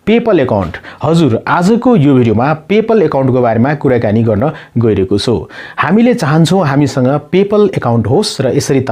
PayPal account. हजुर, आजको यो भिडियोमा पेपल एकाउन्टको बारेमा कुराकानी गर्न गइरहेको छु। हामीले चाहन्छौँ हामीसँग पेपल एकाउन्ट होस् र यसरी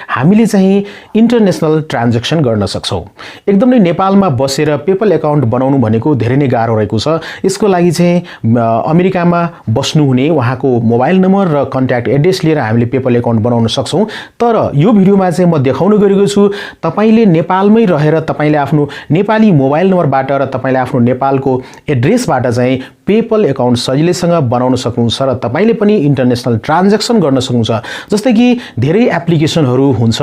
हामीले चाहिँ इन्टरनेशनल ट्रान्ज्याक्सन गर्न सक्छौँ। एकदमै नेपालमा बसेर पेपल एकाउन्ट बनाउनु भनेको धेरै नै गाह्रो रहेको छ। यसको लागि चाहिँ अमेरिकामा बस्नुहुने उहाँको मोबाइल नम्बर र कन्ट्याक्ट एड्रेस लिएर हामीले पेपल एकाउन्ट बनाउन सक्छौँ। तर यो भिडियोमा चाहिँ म देखाउन गएको छु तपाईले नेपालमै रहेर तपाईले आफ्नो नेपाली मोबाइल नम्बरबाट र तपाईले आफ्नो नेपालको एड्रेसबाट चाहिँ पेपल एकाउन्ट सजिलैसँग बनाउन सक्नुहुन्छ र तपाईले पनि इन्टरनेशनल ट्रान्ज्याक्सन गर्न सक्नुहुन्छ। जस्तै कि धेरै एप्लिकेसनहरू हुन्छ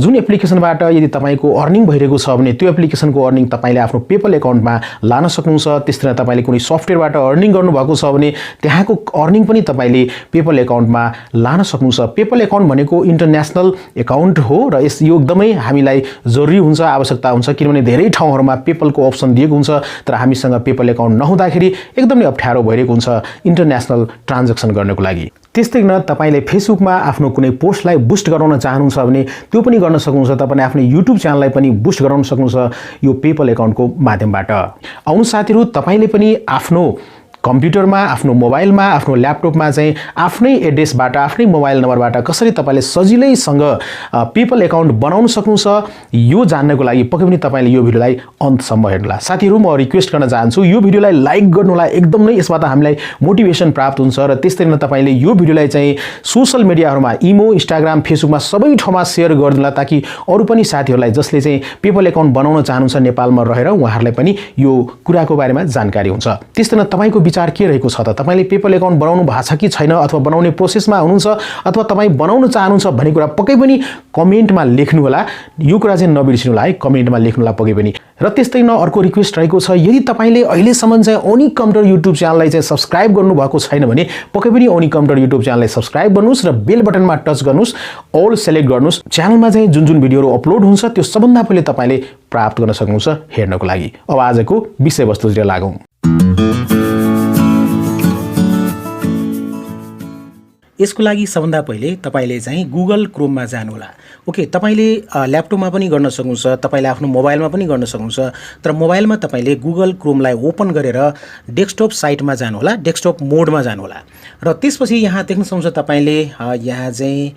जुन एप्लिकेसनबाट यदि तपाईको अर्निङ भइरहेको छ भने त्यो एप्लिकेसनको अर्निङ तपाईले आफ्नो पेपल एकाउन्टमा लान सक्नुहुन्छ। त्यसरी तपाईले कुनै सफ्टवेयरबाट अर्निङ गर्नुभएको छ भने त्यहाँको अर्निङ पनि तपाईले पेपल एकाउन्टमा लान सक्नुहुन्छ। पेपल एकाउन्ट भनेको इन्टरनेशनल एकाउन्ट हो र यस यो एकदमै हामीलाई जरुरी हुन्छ, आवश्यकता हुन्छ, किनभने धेरै ठाउँहरुमा पेपलको अप्सन दिएको हुन्छ तर हामीसँग पेपल एकाउन्ट नहुँदाखेरि एकदमै अप्ठ्यारो भइरहेको हुन्छ इन्टरनेशनल ट्रान्ज्याक्सन गर्नको लागि। त्यस्तै न तपाईले फेसबुकमा आफ्नो कुनै पोस्टलाई बुस्ट गराउन चाहनुहुन्छ भने त्यो पनि गर्न सक्नुहुन्छ। तपाईले आफ्नो युट्युब च्यानललाई पनि बुस्ट गराउन सक्नुहुन्छ यो पेपल एकाउन्टको माध्यमबाट। आउनु साथीहरु, तपाईले पनि आफ्नो कम्प्युटरमा, आफ्नो मोबाइलमा, आफ्नो ल्यापटपमा चाहिँ आफ्नै एड्रेसबाट, आफ्नै मोबाइल नम्बरबाट कसरी तपाईले सजिलैसँग पेपल एकाउन्ट बनाउन सक्नुहुन्छ यो जान्नको लागि पक्कै पनि तपाईले यो भिडियोलाई अन्तसम्म हेर्नुहोला। साथीहरु, म रिक्वेस्ट गर्न चाहन्छु यो भिडियोलाई लाइक गर्नुहोला। एकदमै यसबाट हामीलाई मोटिभेसन प्राप्त हुन्छ र त्यसरी नै तपाईले यो भिडियोलाई चाहिँ सोशल मिडियाहरुमा इमो, इन्स्टाग्राम, फेसबुकमा सबै ठाउँमा शेयर गरिदिनुहोला ताकि अरु पनि साथीहरुलाई जसले चाहिँ पेपल एकाउन्ट बनाउन चाहनुहुन्छ नेपालमा रहेर उहाँहरुलाई पनि यो कुराको बारेमा जानकारी हुन्छ। त्यसरी नै तपाईको विचार के रहेको छ त? तपाईले पेपल एकाउन्ट बनाउनु भएको छ कि छैन अथवा बनाउने प्रोसेसमा हुनुहुन्छ अथवा तपाई बनाउन चाहनुहुन्छ भन्ने कुरा पक्कै पनि कमेन्टमा लेख्नु होला। यो कुरा चाहिँ नबिर्सिनु होला है, कमेन्टमा लेख्नु होला पक्कै पनि। र त्यस्तै न अर्को रिक्वेस्ट रहेको छ, यदि तपाईले अहिलेसम्म चाहिँ ओनिक कम्प्युटर युट्युब च्यानललाई चाहिँ सब्स्क्राइब गर्नु भएको छैन भने पक्कै पनि ओनिक कम्प्युटर युट्युब च्यानललाई सब्स्क्राइब गर्नुस् र बेल बटनमा टच गर्नुस्, अल सेलेक्ट गर्नुस्। च्यानलमा चाहिँ जुन जुन भिडियोहरु अपलोड हुन्छ त्यो सबभन्दा पहिले तपाईले प्राप्त गर्न सक्नुहुन्छ हेर्नको लागि। अब आजको विषयवस्तुतिर लागौं। यसको लागि सबभन्दा पहिले तपाईले चाहिँ गुगल क्रोममा जानु होला। ओके, तपाईले ल्यापटपमा पनि गर्न सक्नुहुन्छ, तपाईले आफ्नो मोबाइलमा पनि गर्न सक्नुहुन्छ। तर मोबाइलमा तपाईले गुगल क्रोमलाई ओपन गरेर डेस्कटप साइटमा जानु होला, डेस्कटप मोडमा जानु होला र त्यसपछि यहाँ देख्न सक्नुहुन्छ तपाईले यहाँ चाहिँ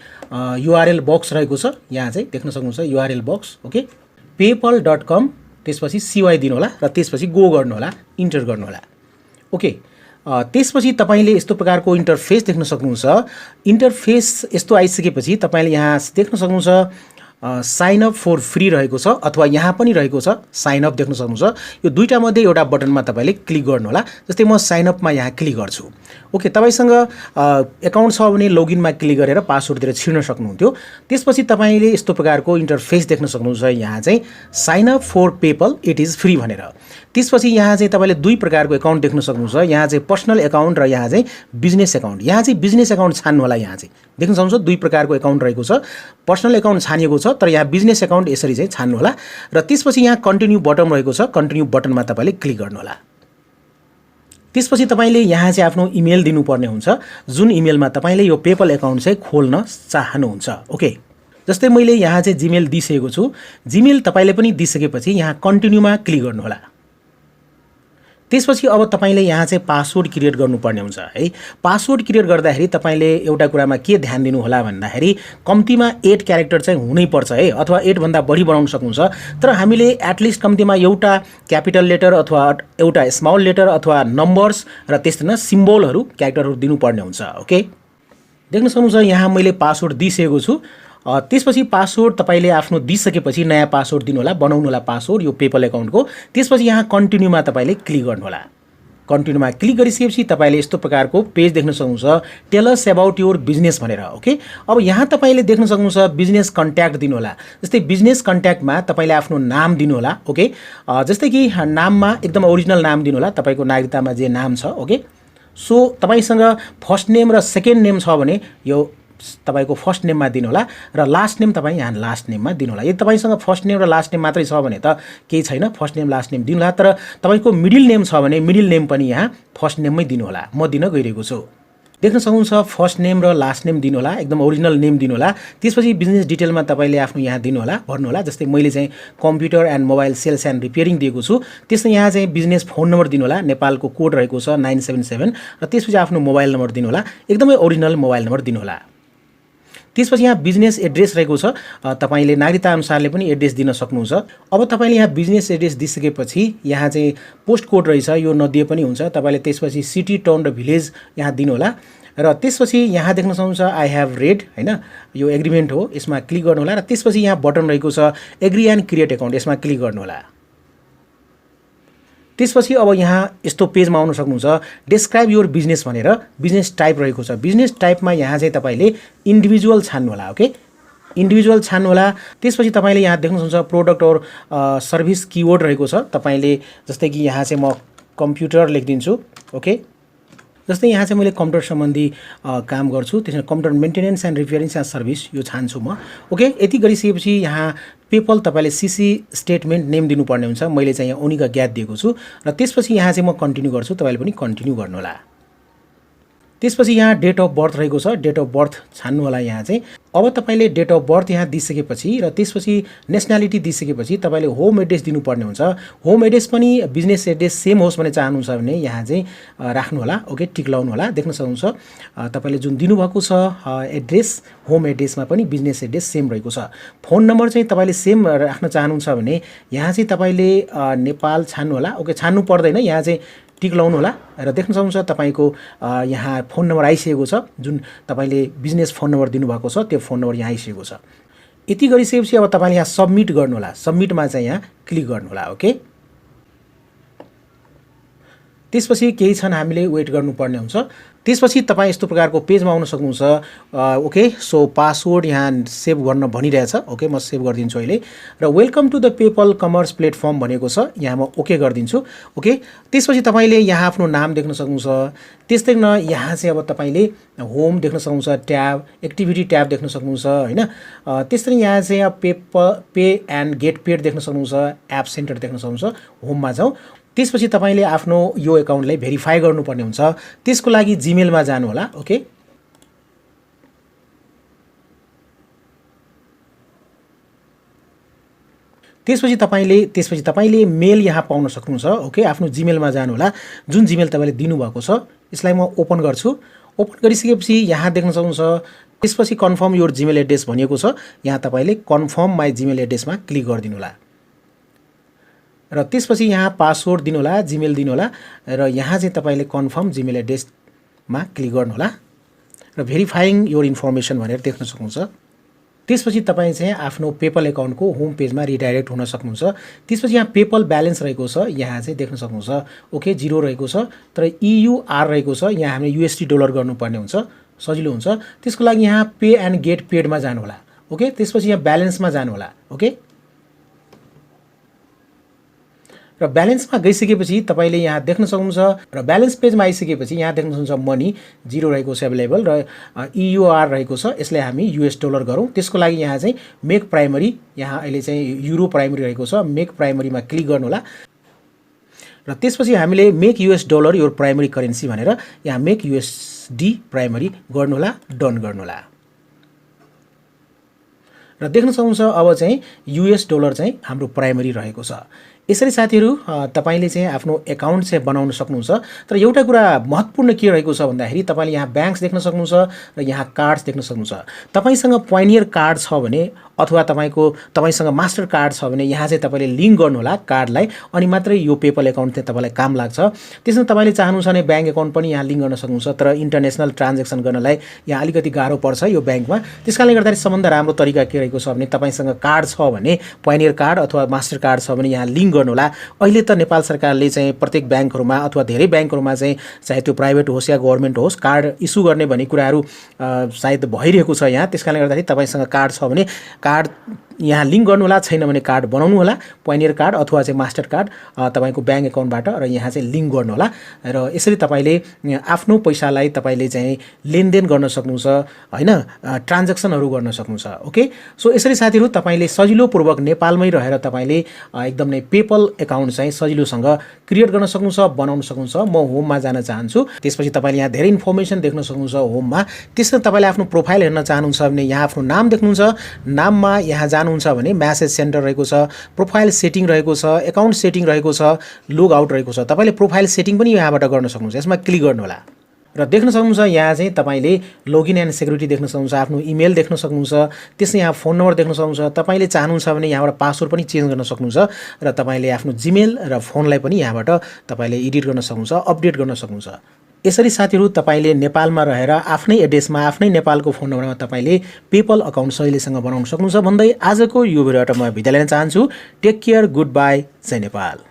URL बक्स रहेको छ। यहाँ चाहिँ देख्न सक्नुहुन्छ URL बक्स। ओके, paypal.com त्यसपछि CY दिनु होला र त्यसपछि गो गर्नु होला, इन्टर गर्नु होला। ओके, त्यसपछि तपाईले यस्तो प्रकारको इन्टरफेस देख्न सक्नुहुन्छ। इन्टरफेस यस्तो आइसकेपछि तपाईले यहाँ देख्न सक्नुहुन्छ साइन अप फर फ्री रहेको छ अथवा यहाँ पनि रहेको छ साइन अप देख्न सक्नुहुन्छ। यो दुईटा मध्ये एउटा बटनमा तपाईले क्लिक गर्नु होला। जस्तै म साइन अपमा यहाँ क्लिक गर्छु। ओके, तपाईसँग एकाउन्ट छ भने लगइनमा क्लिक गरेर पासवर्ड दिएर छिर्न सक्नुहुन्थ्यो। त्यसपछि तपाईले यस्तो प्रकारको इन्टरफेस देख्न सक्नुहुन्छ। यहाँ चाहिँ sign up for PayPal it is free भनेर। त्यसपछि यहाँ चाहिँ तपाईले दुई प्रकारको एकाउन्ट देख्न सक्नुहुन्छ। यहाँ चाहिँ पर्सनल एकाउन्ट र यहाँ चाहिँ बिजनेस एकाउन्ट। यहाँ चाहिँ बिजनेस एकाउन्ट छान्नु होला। यहाँ चाहिँ देख्न सक्नुहुन्छ दुई प्रकारको एकाउन्ट रहेको छ। पर्सनल एकाउन्ट छानिएको छ तर यहाँ बिजनेस एकाउन्ट यसरी चाहिँ छान्नु होला र त्यसपछि यहाँ कन्टिन्यू बटन रहेको छ। कन्टिन्यू बटनमा तपाईले क्लिक गर्नु होला। त्यसपछि तपाईले यहाँ चाहिँ आफ्नो इमेल दिनुपर्ने हुन्छ जुन इमेलमा तपाईले यो पेपल एकाउन्ट चाहिँ खोल्न चाहनुहुन्छ। ओके, जस्तै मैले यहाँ चाहिँ जीमेल दिइसकेको छु। जीमेल तपाईले पनि दिइसकेपछि यहाँ कन्टिन्यूमा क्लिक गर्नु होला। त्यसपछि अब तपाईले यहाँ चाहिँ पासवर्ड क्रिएट गर्नुपर्ने हुन्छ है। पासवर्ड क्रिएट गर्दाखेरि तपाईले एउटा कुरामा के ध्यान दिनु होला भन्दाखेरि कम्तीमा 8 क्यारेक्टर चाहिँ हुनै पर्छ है, अथवा 8 भन्दा बढी बनाउन सक्नुहुन्छ। तर हामीले एटलिस्ट कम्तीमा एउटा क्यापिटल लेटर अथवा एउटा स्मल लेटर अथवा नम्बर्स र त्यस्तै न सिम्बलहरु क्यारेक्टरहरु दिनुपर्ने हुन्छ। ओके, देख्न सक्नुहुन्छ यहाँ मैले पासवर्ड दिइसकेको छु। त्यसपछि पासवर्ड तपाईले आफ्नो दिइसकेपछि नयाँ पासवर्ड दिनु होला, बनाउनु होला पासवर्ड यो पेपल एकाउन्टको। त्यसपछि यहाँ कन्टिन्यूमा तपाईले क्लिक गर्नु होला। कन्टिन्यूमा क्लिक गरिसकेपछि तपाईले यस्तो प्रकारको पेज देख्न सक्नुहुन्छ, tell us about your business भनेर। ओके, अब यहाँ तपाईले देख्न सक्नुहुन्छ बिजनेस कन्ट्याक्ट दिनु होला। जस्तै बिजनेस कन्ट्याक्टमा तपाईले आफ्नो नाम दिनु होला। ओके, जस्तै कि नाममा एकदम ओरिजिनल नाम दिनु होला, तपाईको नागरिकतामा जे नाम छ। ओके, सो तपाईसँग फर्स्ट नेम र सेकेन्ड नेम छ भने यो तपाईको फर्स्ट नेममा दिनु होला र लास्ट नेम तपाई यहाँ लास्ट नेममा दिनु होला। यदि तपाईसँग फर्स्ट नेम र लास्ट नेम मात्रै छ भने त केही छैन, फर्स्ट नेम लास्ट नेम दिनु होला। तर तपाईको मिडल नेम छ भने मिडल नेम पनि यहाँ फर्स्ट नेममै दिनु होला। म दिन गइरहेको छु। देख्न सक्नुहुन्छ फर्स्ट नेम र लास्ट नेम दिनु होला, एकदम ओरिजिनल नेम दिनु होला। त्यसपछि बिजनेस डिटेलमा तपाईले आफ्नो यहाँ दिनु होला, भर्नु होला। जस्तै मैले चाहिँ computer and mobile sales and repairing दिएको छु, त्यसै यहाँ चाहिँ बिजनेस फोन नम्बर दिनु होला, नेपालको कोड रहेको छ 977 र त्यसपछि आफ्नो मोबाइल नम्बर दिनु होला, एकदमै ओरिजिनल मोबाइल नम्बर दिनु होला। त्यसपछि यहाँ बिजनेस एड्रेस रहेको छ, तपाईले नागरिकता अनुसारले पनि एड्रेस दिन सक्नुहुन्छ। अब तपाईले यहाँ बिजनेस एड्रेस दिइसकेपछि यहाँ चाहिँ पोस्ट कोड रहेछ, यो नदिए पनि हुन्छ। तपाईले त्यसपछि सिटी टाउन र भिलेज यहाँ दिनु होला र त्यसपछि यहाँ देख्न सक्नुहुन्छ आई हेभ रेड हैन, यो एग्रिमेन्ट हो, यसमा क्लिक गर्नु होला र त्यसपछि यहाँ बटन रहेको छ एग्री एन्ड क्रिएट अकाउन्ट, यसमा क्लिक गर्नु होला। त्यसपछि अब यहाँ यस्तो पेजमा आउन सक्नुहुन्छ, डिस्क्राइब योर बिजनेस भनेर बिजनेस टाइप रहेको छ। बिजनेस टाइपमा यहाँ चाहिँ तपाईले इन्डिभिजुअल छान्नु होला। ओके, इन्डिभिजुअल छान्नु होला। त्यसपछि तपाईले यहाँ देख्न सक्नुहुन्छ प्रोडक्ट और सर्भिस किवर्ड रहेको छ। तपाईले जस्तै कि यहाँ चाहिँ म कम्प्युटर लेखिदिन्छु। ओके, जस्तै यहाँ चाहिँ मैले कम्प्युटर सम्बन्धी काम गर्छु, त्यसमा computer maintenance and repairing and service यो छान्छु म। ओके, यति गरिसकेपछि यहाँ पेपल तपाईले सीसी स्टेटमेन्ट नेम दिनुपर्ने हुन्छ। मैले चाहिँ यहाँ ओनिक अज्ञात दिएको छु र त्यसपछि यहाँ चाहिँ म कन्टिन्यू गर्छु, तपाईले पनि कन्टिन्यू गर्नु होला। त्यसपछि यहाँ डेट अफ बर्थ रहेको छ, डेट अफ बर्थ छान्नु होला यहाँ चाहिँ। अब तपाईले डेट अफ बर्थ यहाँ दिइसकेपछि र त्यसपछि नेसनालिटी दिइसकेपछि तपाईले होम एड्रेस दिनुपर्ने हुन्छ। होम एड्रेस पनि बिजनेस एड्रेस सेम होस् भन्ने चाहनुहुन्छ भने यहाँ चाहिँ राख्नु होला। ओके, टिक लाउनु होला। देख्न सक्नुहुन्छ तपाईले जुन दिनुभएको छ एड्रेस, होम एड्रेसमा पनि बिजनेस एड्रेस सेम रहेको छ। फोन नम्बर चाहिँ तपाईले सेम राख्न चाहनुहुन्छ भने यहाँ चाहिँ तपाईले नेपाल छान्नु होला। ओके, छान्नु पर्दैन, यहाँ चाहिँ टिक लाउनु होला र देख्न सक्नुहुन्छ तपाईको यहाँ फोन नम्बर आइसकेको छ, जुन तपाईले बिजनेस फोन नम्बर दिनुभएको छ त्यो फोन नम्बर यहाँ आइसकेको छ। यति गरिसकेपछि अब तपाईले यहाँ सबमिट गर्नु होला। सबमिटमा चाहिँ यहाँ क्लिक गर्नु होला। ओके, त्यसपछि केही क्षण हामीले वेट गर्नुपर्ने हुन्छ। त्यसपछि तपाईँ यस्तो प्रकारको पेजमा आउन सक्नुहुन्छ। ओके, सो पासवर्ड यहाँ सेभ गर्न भनिरहेछ। ओके, म सेभ गरिदिन्छु अहिले र welcome to the PayPal commerce platform भनेको छ, यहाँ म ओके गरिदिन्छु। ओके, त्यसपछि तपाईँले यहाँ आफ्नो नाम देख्न सक्नुहुन्छ। त्यस्तै न यहाँ चाहिँ अब तपाईँले होम देख्न सक्नुहुन्छ, ट्याब एक्टिभिटी ट्याब देख्न सक्नुहुन्छ हैन। त्यस्तै यहाँ चाहिँ पे एन्ड गेट पेड देख्न सक्नुहुन्छ, एप सेन्टर देख्न सक्नुहुन्छ। होममा जाउँ, त्यसपछि तपाईले आफ्नो यो एकाउन्टलाई भेरिफाई गर्नुपर्ने हुन्छ। त्यसको लागि जीमेलमा जानु होला। ओके, त्यसपछि तपाईले मेल यहाँ पाउन सक्नुहुन्छ। ओके, आफ्नो जीमेलमा जानु होला, जुन जीमेल तपाईले दिनुभएको छ। यसलाई म ओपन गर्छु। ओपन गरिसकेपछि यहाँ देख्न सक्नुहुन्छ त्यसपछि कन्फर्म योर जीमेल एड्रेस भनिएको छ। यहाँ तपाईले कन्फर्म माई जीमेल एड्रेसमा क्लिक गरिदिनु होला र त्यसपछि यहाँ पासवर्ड दिनु होला, जीमेल दिनु होला र यहाँ चाहिँ तपाईले कन्फर्म जीमेल एड्रेसमा क्लिक गर्नु होला र भेरिफाइङ योर इन्फर्मेसन भनेर देख्न सक्नुहुन्छ। त्यसपछि तपाईँ चाहिँ आफ्नो पेपल एकाउन्टको होम पेजमा रिडाइरेक्ट हुन सक्नुहुन्छ। त्यसपछि यहाँ पेपल ब्यालेन्स रहेको छ, यहाँ चाहिँ देख्न सक्नुहुन्छ। ओके, 0 रहेको छ, तर EUR रहेको छ, यहाँ हामीले USD डलर गर्नुपर्ने हुन्छ, सजिलो हुन्छ। त्यसको लागि यहाँ पे एन्ड गेट पेडमा जानु होला। ओके, त्यसपछि यहाँ ब्यालेन्समा जानु होला। ओके, र ब्यालेन्समा गइसकेपछि तपाईले यहाँ देख्न सक्नुहुन्छ र ब्यालेन्स पेजमा आइसकेपछि यहाँ देख्न सक्नुहुन्छ मनी 0 रहेको छ अवेलेबल र EUR रहेको छ, यसलाई हामी US डलर गरौँ। त्यसको लागि यहाँ चाहिँ मेक प्राइमरी, यहाँ अहिले चाहिँ युरो प्राइमरी रहेको छ, मेक प्राइमरीमा क्लिक गर्नु होला र त्यसपछि हामीले make US dollar your primary currency भनेर यहाँ मेक USD प्राइमरी गर्नु होला, डन गर्नु होला र देख्न सक्नुहुन्छ अब चाहिँ US डलर चाहिँ हाम्रो प्राइमरी रहेको छ। यसरी साथीहरु तपाईले चाहिँ आफ्नो एकाउन्ट चाहिँ बनाउन सक्नुहुन्छ। तर एउटा कुरा महत्त्वपूर्ण के रहेको छ भन्दाखेरि तपाईले यहाँ ब्याङ्क्स देख्न सक्नुहुन्छ र यहाँ कार्ड्स देख्न सक्नुहुन्छ। तपाईसँग पायोनियर कार्ड छ भने अथवा तपाईसँग मास्टर कार्ड छ भने यहाँ चाहिँ तपाईले लिंक गर्नु होला कार्डलाई, अनि मात्रै यो पेपल एकाउन्ट चाहिँ तपाईलाई काम लाग्छ। त्यसमा तपाईले चाहनुहुन्छ भने ब्याङ्क एकाउन्ट पनि यहाँ लिंक गर्न सक्नुहुन्छ, तर इन्टरनेशनल ट्रान्ज्याक्सन गर्नलाई यहाँ अलिकति गाह्रो पर्छ यो ब्याङ्कमा। त्यसकारणले गर्दाखेरि सबभन्दा राम्रो तरिका के रहेको छ भने तपाईसँग कार्ड छ भने पायोनियर कार्ड अथवा मास्टर कार्ड छ भने यहाँ लिंक गर्नु होला। अहिले त नेपाल सरकारले चाहिँ प्रत्येक ब्याङ्कहरुमा अथवा धेरै ब्याङ्कहरुमा चाहिँ चाहे त्यो प्राइभेट होस् या गभर्नमेन्ट होस् कार्ड इस्यु गर्ने भन्ने कुराहरु सायद भइरहेको छ यहाँ। त्यसकारणले गर्दाखेरि तपाईसँग कार्ड छ भने कार्ड यहाँ लिङ्क गर्नु होला, छैन भने कार्ड बनाउनु होला, पोइनियर कार्ड अथवा चाहिँ मास्टर कार्ड तपाईको ब्याङ्क एकाउन्टबाट, र यहाँ चाहिँ लिङ्क गर्नु होला र यसरी तपाईले आफ्नो पैसालाई तपाईले चाहिँ लेनदेन गर्न सक्नुहुन्छ हैन, ट्रान्ज्याक्सनहरु गर्न सक्नुहुन्छ। ओके, सो यसरी साथीहरु तपाईले सजिलोपूर्वक नेपालमै रहेर तपाईले एकदम नै पेपल एकाउन्ट चाहिँ सजिलोसँग क्रिएट गर्न सक्नुहुन्छ, बनाउन सक्नुहुन्छ। म होममा जान चाहन्छु, त्यसपछि तपाईले यहाँ धेरै इन्फर्मेसन देख्न सक्नुहुन्छ होममा। त्यसमा तपाईले आफ्नो प्रोफाइल हेर्न चाहनुहुन्छ भने यहाँ आफ्नो नाम देख्नुहुन्छ, नाममा यहाँ जानुहुन्छ भने म्यासेज सेन्टर रहेको छ, प्रोफाइल सेटिङ रहेको छ, एकाउन्ट सेटिङ रहेको छ, लग आउट रहेको छ। तपाईले प्रोफाइल सेटिङ पनि यहाँबाट गर्न सक्नुहुन्छ, यसमा क्लिक गर्नु होला र देख्न सक्नुहुन्छ यहाँ चाहिँ तपाईले लगइन एन्ड सेक्युरिटी देख्न सक्नुहुन्छ, आफ्नो इमेल देख्न सक्नुहुन्छ, त्यसै यहाँ फोन नम्बर देख्न सक्नुहुन्छ। तपाईले चाहनुहुन्छ भने यहाँबाट पासवर्ड पनि चेन्ज गर्न सक्नुहुन्छ र तपाईले आफ्नो जीमेल र फोनलाई पनि यहाँबाट तपाईले एडिट गर्न सक्नुहुन्छ, अपडेट गर्न सक्नुहुन्छ। यसरी साथीहरु तपाईले नेपालमा रहेर आफ्नै एड्रेसमा आफ्नै नेपालको फोन नम्बरमा तपाईले पेपल अकाउन्ट सजिलैसँग बनाउन सक्नुहुन्छ भन्दै आजको यो भिडियोबाट म बिदा लिन चाहन्छु। Take care, good by, Jay Nepal.